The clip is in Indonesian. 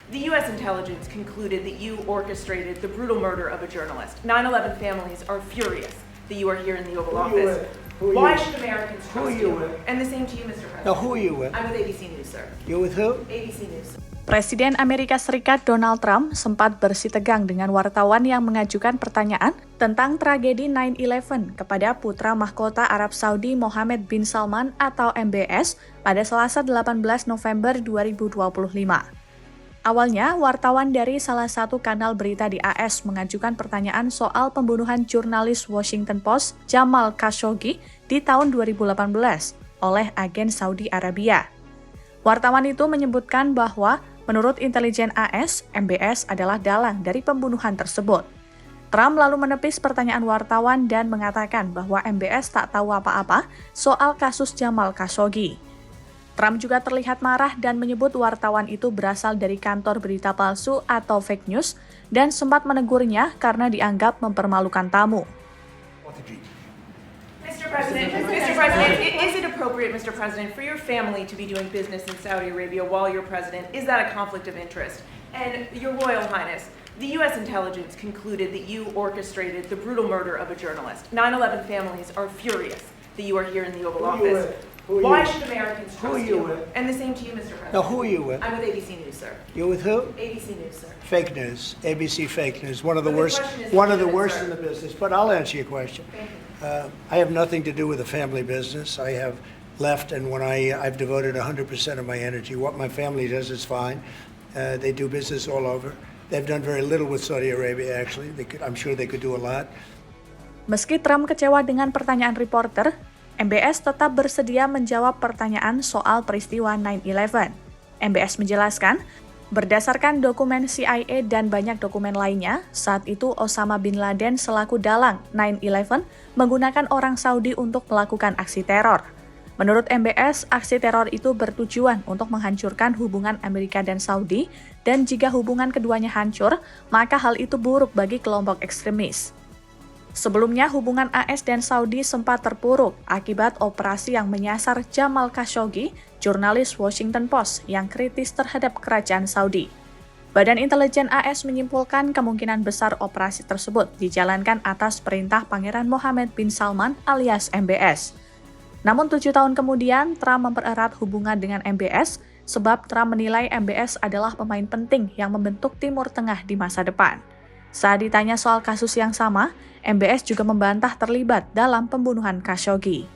The U.S. intelligence concluded that you orchestrated the brutal murder of a journalist. 9/11 families are furious that you are here in the Oval Office. Why should Americans trust you? And the same to you, Mr. President. Now, who are you with? I'm with ABC News, sir. You're with who? ABC News. Presiden Amerika Serikat Donald Trump sempat bersitegang dengan wartawan yang mengajukan pertanyaan tentang tragedi 9/11 kepada putra mahkota Arab Saudi Mohammed bin Salman atau MBS pada Selasa 18 November 2025. Awalnya, wartawan dari salah satu kanal berita di AS mengajukan pertanyaan soal pembunuhan jurnalis Washington Post Jamal Khashoggi di tahun 2018 oleh agen Saudi Arabia. Wartawan itu menyebutkan bahwa menurut intelijen AS, MBS adalah dalang dari pembunuhan tersebut. Trump lalu menepis pertanyaan wartawan dan mengatakan bahwa MBS tak tahu apa-apa soal kasus Jamal Khashoggi. Trump juga terlihat marah dan menyebut wartawan itu berasal dari kantor berita palsu atau fake news dan sempat menegurnya karena dianggap mempermalukan tamu. Mr. President, is it appropriate, Mr. President, for your family to be doing business in Saudi Arabia while you're president? Is that a conflict of interest? And Your Royal Highness, the U.S. intelligence concluded that you orchestrated the brutal murder of a journalist. 9/11 families are furious that you are here in the Oval Office. Why should Americans trust you? And the same to you, Mr. President. Now, who are you with? I'm with ABC News, sir. You're with who? ABC News, sir. Fake news. ABC fake news. One of the But the worst. question is One of the legitimate, worst sir. in the business. But I'll answer your question. Thank you. I have nothing to do with the family business. I have left, and when I've devoted 100% of my energy. What my family does is fine. They do business all over. They've done very little with Saudi Arabia, actually. I'm sure they could do a lot. Meski Trump kecewa dengan pertanyaan reporter, MBS tetap bersedia menjawab pertanyaan soal peristiwa 9/11. MBS menjelaskan, berdasarkan dokumen CIA dan banyak dokumen lainnya, saat itu Osama bin Laden selaku dalang 9/11 menggunakan orang Saudi untuk melakukan aksi teror. Menurut MBS, aksi teror itu bertujuan untuk menghancurkan hubungan Amerika dan Saudi, dan jika hubungan keduanya hancur, maka hal itu buruk bagi kelompok ekstremis. Sebelumnya, hubungan AS dan Saudi sempat terpuruk akibat operasi yang menyasar Jamal Khashoggi, jurnalis Washington Post yang kritis terhadap kerajaan Saudi. Badan intelijen AS menyimpulkan kemungkinan besar operasi tersebut dijalankan atas perintah Pangeran Mohammed bin Salman alias MBS. Namun 7 tahun kemudian, Trump mempererat hubungan dengan MBS sebab Trump menilai MBS adalah pemain penting yang membentuk Timur Tengah di masa depan. Saat ditanya soal kasus yang sama, MBS juga membantah terlibat dalam pembunuhan Khashoggi.